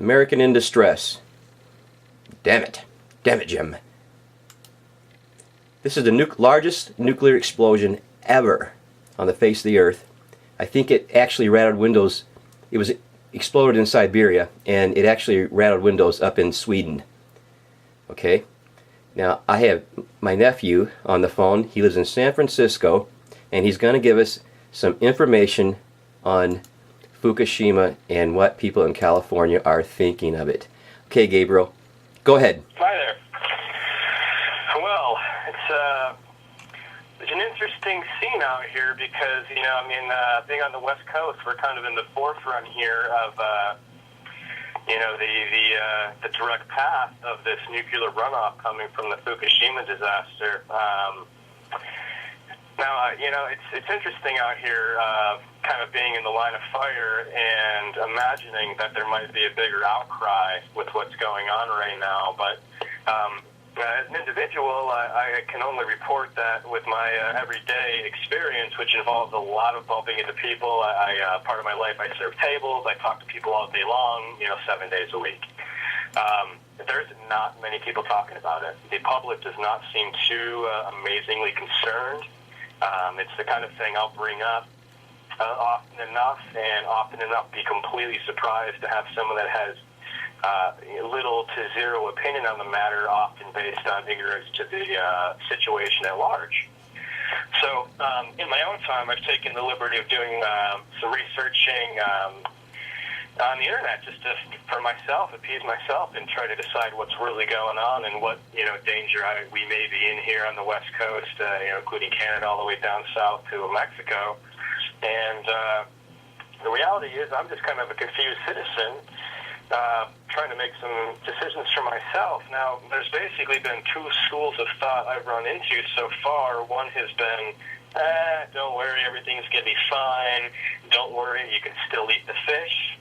American in distress. Damn it. Damn it, Jim. This is the largest nuclear explosion ever on the face of the earth. I think it actually rattled windows. It was exploded in Siberia, and it actually rattled windows up in Sweden. Okay? Now, I have my nephew on the phone. He lives in San Francisco, and he's going to give us some information on Fukushima and what people in California are thinking of it. Okay, Gabriel, go ahead. Hi there. Well, it's an interesting scene out here because, being on the West Coast, we're kind of in the forefront here of, the direct path of this nuclear runoff coming from the Fukushima disaster. Now, it's interesting out here kind of being in the line of fire and imagining that there might be a bigger outcry with what's going on right now. But as an individual, I can only report that with my everyday experience, which involves a lot of bumping into people. Part of my life, I serve tables. I talk to people all day long, 7 days a week. There's not many people talking about it. The public does not seem too amazingly concerned. It's the kind of thing I'll bring up often enough be completely surprised to have someone that has little to zero opinion on the matter, often based on ignorance to the situation at large. So in my own time, I've taken the liberty of doing some researching on the internet just for myself, appease myself, and try to decide what's really going on and what danger we may be in here on the West Coast, including Canada all the way down south to Mexico. And the reality is I'm just kind of a confused citizen trying to make some decisions for myself. Now, there's basically been two schools of thought I've run into so far. One has been, don't worry, everything's going to be fine. Don't worry, you can still eat the fish.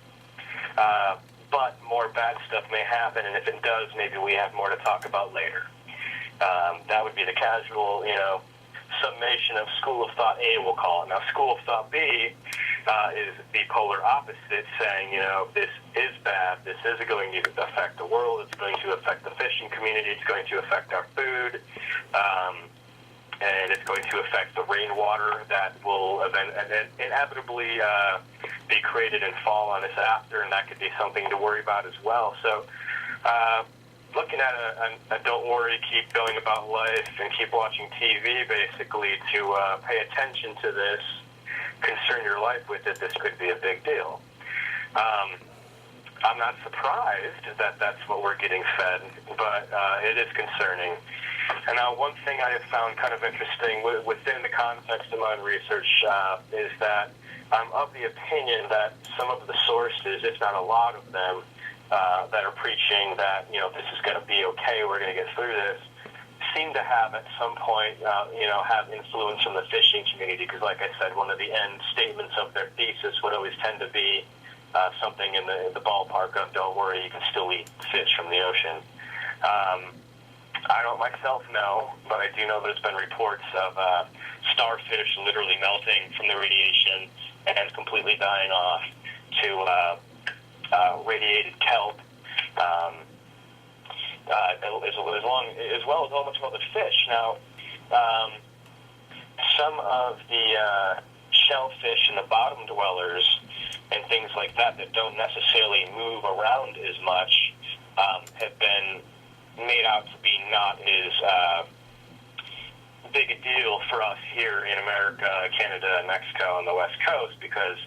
But more bad stuff may happen, and if it does, maybe we have more to talk about later. That would be the casual, summation of school of thought A, we'll call it. Now, school of thought B is the polar opposite, saying, this is bad, this is going to affect the world, it's going to affect the fishing community, it's going to affect our food, and it's going to affect the rainwater that will inevitably be created and fall on us after, and that could be something to worry about as well. So looking at a don't worry, keep going about life, and keep watching TV, basically, to pay attention to this, concern your life with it, this could be a big deal. I'm not surprised that that's what we're getting fed, but it is concerning. And now one thing I have found kind of interesting within the context of my research is that I'm of the opinion that some of the sources, if not a lot of them, that are preaching that, this is going to be okay, we're going to get through this, seem to have at some point, have influence from the fishing community, because like I said, one of the end statements of their thesis would always tend to be something in the ballpark of, don't worry, you can still eat fish from the ocean. I don't myself know, but I do know there's been reports of starfish literally melting from the radiation and completely dying off to radiated kelp, as well as a whole bunch of other fish. Now, some of the shellfish and the bottom dwellers and things like that don't necessarily move around as much have been made out to be not as big a deal for us here in America, Canada, and Mexico on the West Coast, because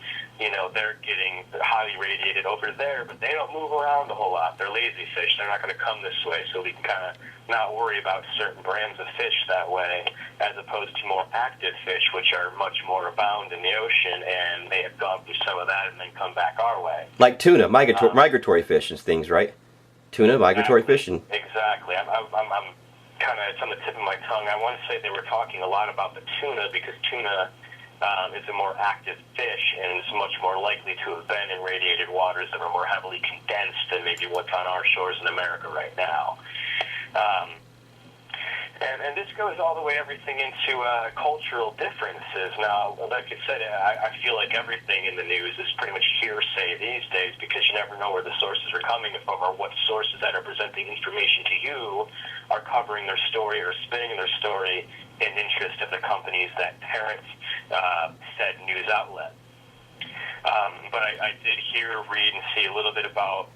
they're getting highly radiated over there, but they don't move around a whole lot. They're lazy fish. They're not going to come this way, so we can kind of not worry about certain brands of fish that way, as opposed to more active fish, which are much more abound in the ocean, and may have gone through some of that and then come back our way. Like tuna, migratory fish and things, right? Tuna, migratory fish. Exactly. I'm kind of, it's on the tip of my tongue. I want to say they were talking a lot about the tuna, because tuna is a more active fish and is much more likely to have been in radiated waters that are more heavily condensed than maybe what's on our shores in America right now. And this goes all the way everything into cultural differences. Now, like I said, I feel like everything in the news is pretty much hearsay these days because you never know where the sources are coming from or what sources that are presenting information to you are covering their story or spinning their story in interest of the companies that parent said news outlet. But I did hear, read, and see a little bit about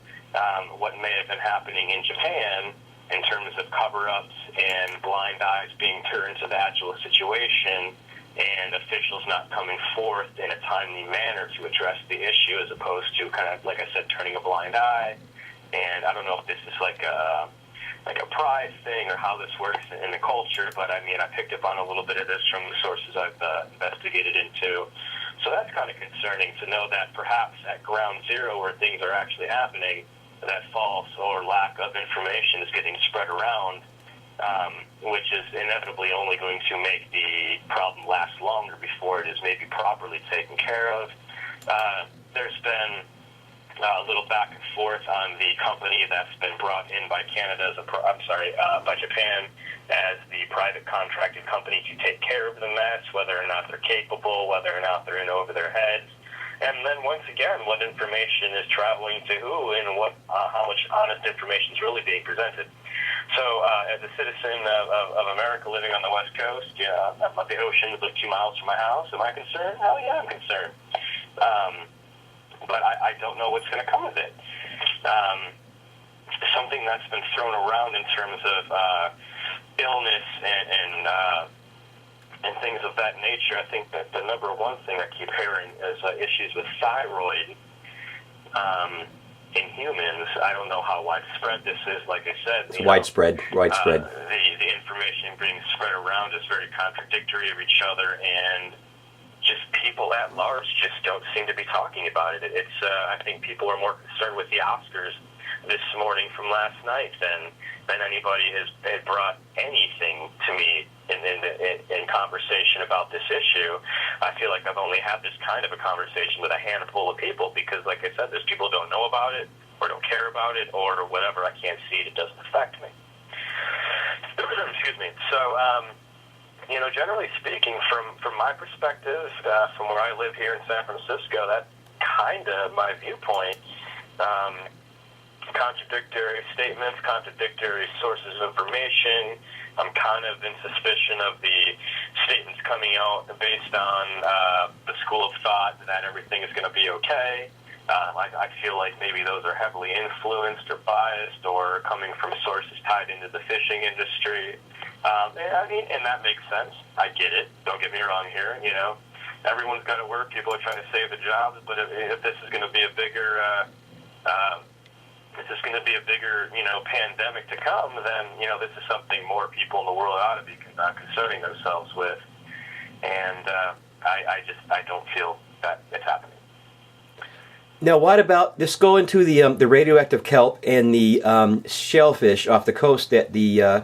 what may have been happening in Japan in terms of cover-ups and blind eyes being turned to the actual situation and officials not coming forth in a timely manner to address the issue as opposed to kind of, like I said, turning a blind eye. And I don't know if this is like a pride thing or how this works in the culture, but I mean, I picked up on a little bit of this from the sources I've investigated into. So that's kind of concerning to know that perhaps at ground zero where things are actually happening, that false or lack of information is getting spread around, which is inevitably only going to make the problem last longer before it is maybe properly taken care of. There's been a little back and forth on the company that's been brought in by by Japan as the private contracted company to take care of the mess, whether or not they're capable, whether or not they're in over their heads. And then once again, what information is traveling to who and how much honest information is really being presented. So as a citizen of America living on the West Coast, the ocean is like 2 miles from my house. Am I concerned? Hell yeah, I'm concerned. But I don't know what's going to come of it. Something that's been thrown around in terms of illness and things of that nature, I think that the number one thing I keep hearing is issues with thyroid in humans. I don't know how widespread this is. Like I said, it's widespread. The information being spread around is very contradictory of each other, and just people at large just don't seem to be talking about it. It's I think people are more concerned with the Oscars this morning from last night than anybody has brought anything to me in conversation about this issue. I feel like I've only had this kind of a conversation with a handful of people because, like I said, there's people who don't know about it or don't care about it or whatever. I can't see it. It doesn't affect me. Excuse me. So, generally speaking, from my perspective, from where I live here in San Francisco, that's kind of my viewpoint. Contradictory statements, contradictory sources of information. I'm kind of in suspicion of the statements coming out based on the school of thought that everything is going to be okay. I feel like maybe those are heavily influenced or biased or coming from sources tied into the fishing industry. And that makes sense. I get it. Don't get me wrong here. Everyone's got to work. People are trying to save the jobs. But if this is going to be a bigger pandemic to come, then, this is something more people in the world ought to be concerning themselves with. And I don't feel that it's happening. Now, what about, let's go into the radioactive kelp and the shellfish off the coast that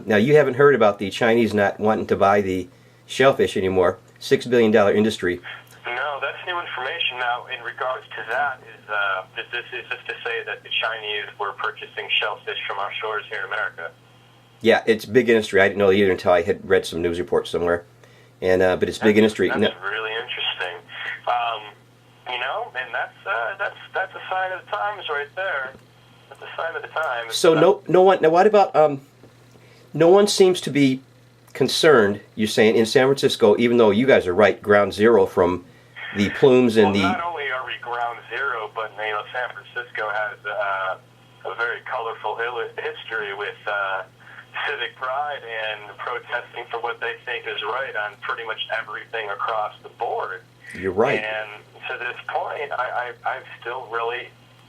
now you haven't heard about the Chinese not wanting to buy the shellfish anymore, $6 billion industry. No, that's new information. Now, in regards to that, is this to say that the Chinese were purchasing shellfish from our shores here in America? Yeah, it's big industry. I didn't know either until I had read some news reports somewhere. And but it's big industry. That's really interesting. And that's a sign of the times right there. That's a sign of the times. So no one. Now, what about no one seems to be concerned? You're saying in San Francisco, even though you guys are right, ground zero from the plumes and not only are we ground zero, but San Francisco has a very colorful history with civic pride and protesting for what they think is right on pretty much everything across the board. You're right. And to this point, I'm still really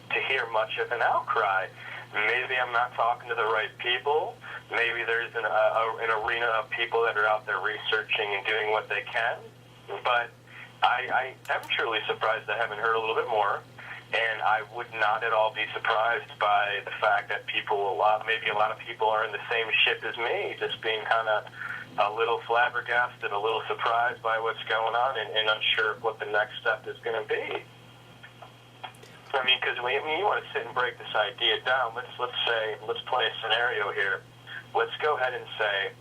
to hear much of an outcry. Maybe I'm not talking to the right people. Maybe there's an arena of people that are out there researching and doing what they can. But I am truly surprised I haven't heard a little bit more. And I would not at all be surprised by the fact that maybe a lot of people are in the same ship as me, just being kind of a little flabbergasted, a little surprised by what's going on, and unsure of what the next step is going to be. I mean, because you want to sit and break this idea down. Let's play a scenario here. Let's go ahead and say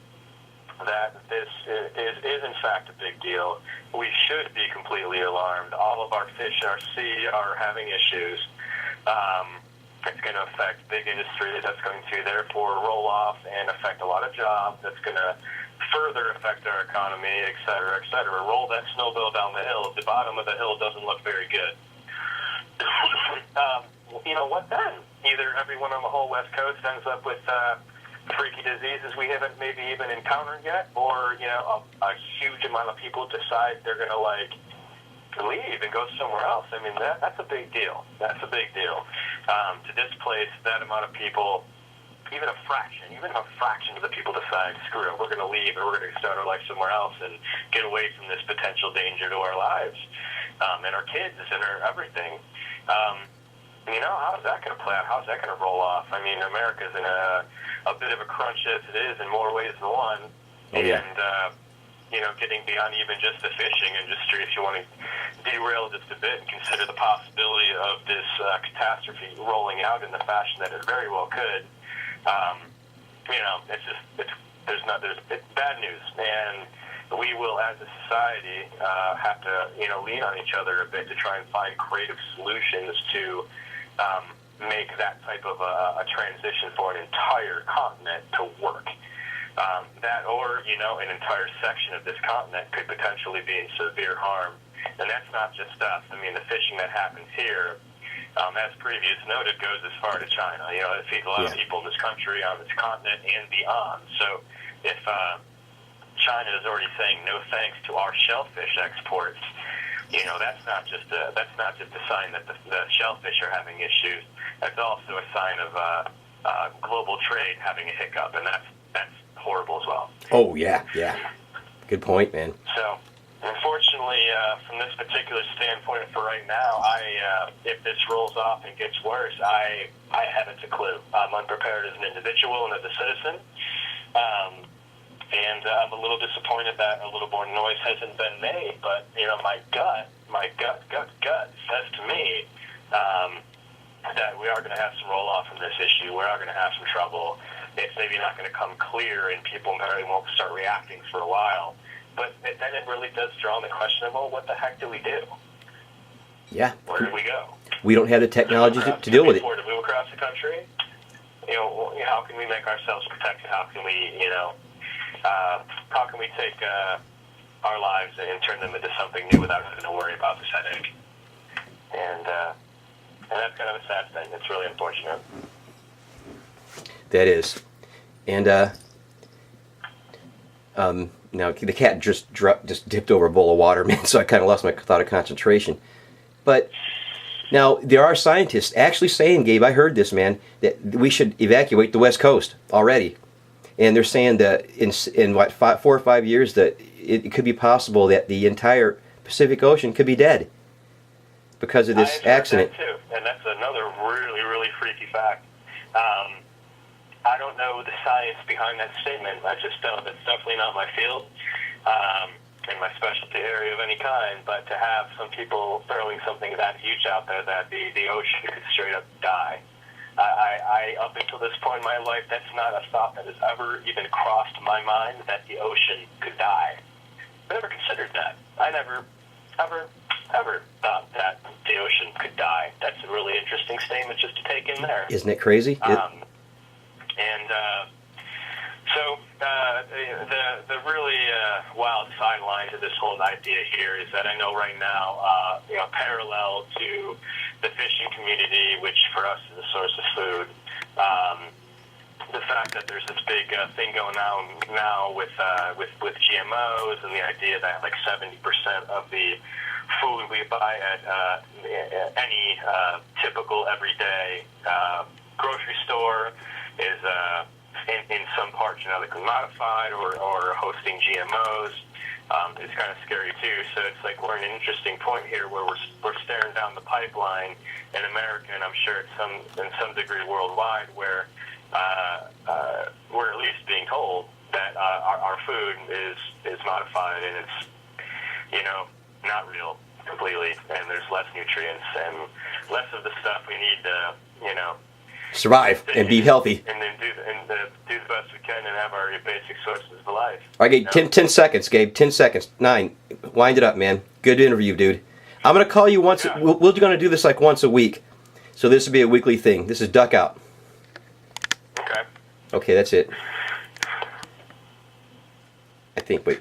that this is in fact a big deal. We should be completely alarmed. All of our fish in our sea are having issues. It's going to affect big industry. That's going to therefore roll off and affect a lot of jobs. That's going to further affect our economy, et cetera, et cetera. Roll that snowball down the hill. The bottom of the hill doesn't look very good. You know what then? Either everyone on the whole West Coast ends up with freaky diseases we haven't maybe even encountered yet, or, you know, a huge amount of people decide they're going to, like, leave and go somewhere else. I mean, that's a big deal. That's a big deal. To displace that amount of people, even a fraction of the people decide, screw it, we're going to leave and we're going to start our life somewhere else and get away from this potential danger to our lives and our kids and our everything. You know, how is that going to play out? How is that going to roll off? I mean, America's in a bit of a crunch as it is in more ways than one. Oh, yeah. And, you know, getting beyond even just the fishing industry, if you want to derail just a bit and consider the possibility of this catastrophe rolling out in the fashion that it very well could, you know, it's bad news. And we will, as a society, have to, you know, lean on each other a bit to try and find creative solutions to make that type of a transition for an entire continent to work. That or, you know, an entire section of this continent could potentially be in severe harm. And that's not just us. I mean, the fishing that happens here, as previous noted, goes as far to China. You know, it feeds a lot of people in this country, on this continent, and beyond. So if China is already saying no thanks to our shellfish exports, you know, that's not just a sign that the shellfish are having issues. That's also a sign of global trade having a hiccup, and that's horrible as well. Oh, yeah. Good point, man. So, unfortunately, from this particular standpoint for right now, if this rolls off and gets worse, I haven't a clue. I'm unprepared as an individual and as a citizen. And I'm a little disappointed that a little more noise hasn't been made, but, you know, my gut says to me that we are going to have some roll-off from this issue. We are going to have some trouble. It's maybe not going to come clear, and people maybe won't start reacting for a while. But then it really does draw on the question of, well, what the heck do we do? Yeah. Where do we go? We don't have the technology to deal with it. To move across the country? You know, how can we make ourselves protected? How can we, you know, how can we take our lives and turn them into something new without having to worry about this headache? And that's kind of a sad thing. It's really unfortunate. That is. And now the cat just dipped over a bowl of water, man, so I kind of lost my thought of concentration. But now there are scientists actually saying, Gabe, I heard this, man, that we should evacuate the West Coast already. And they're saying that in what, 4 or 5 years, that it could be possible that the entire Pacific Ocean could be dead because of this accident. That too, and that's another really, really freaky fact. I don't know the science behind that statement. I just don't. It's definitely not my field and my specialty area of any kind. But to have some people throwing something that huge out there that the ocean could straight up die. I up until this point in my life, that's not a thought that has ever even crossed my mind, that the ocean could die. I never considered that. I never, ever thought that the ocean could die. That's a really interesting statement just to take in there. Isn't it crazy? So the really wild sideline to this whole idea here is that I know right now, you know, parallel to the fishing community, which for us is a source of food, the fact that there's this big thing going on now with GMOs and the idea that like 70% of the food we buy at any typical everyday grocery store is in some part genetically modified or hosting GMOs. It's kind of scary too. So it's like we're in an interesting point here where we're staring down the pipeline in America, and I'm sure in some degree worldwide, where we're at least being told that our food is modified and it's, you know, not real completely, and there's less nutrients and less of the stuff we need to, you know, survive and be healthy. And then do the best best we can and have our basic sources of life. All right, Gabe, 10 seconds, Gabe. 10 seconds. 9. Wind it up, man. Good interview, dude. I'm going to call you once. Yeah. We're going to do this like once a week. So this will be a weekly thing. This is Duck Out. Okay. Okay, that's it. I think, wait.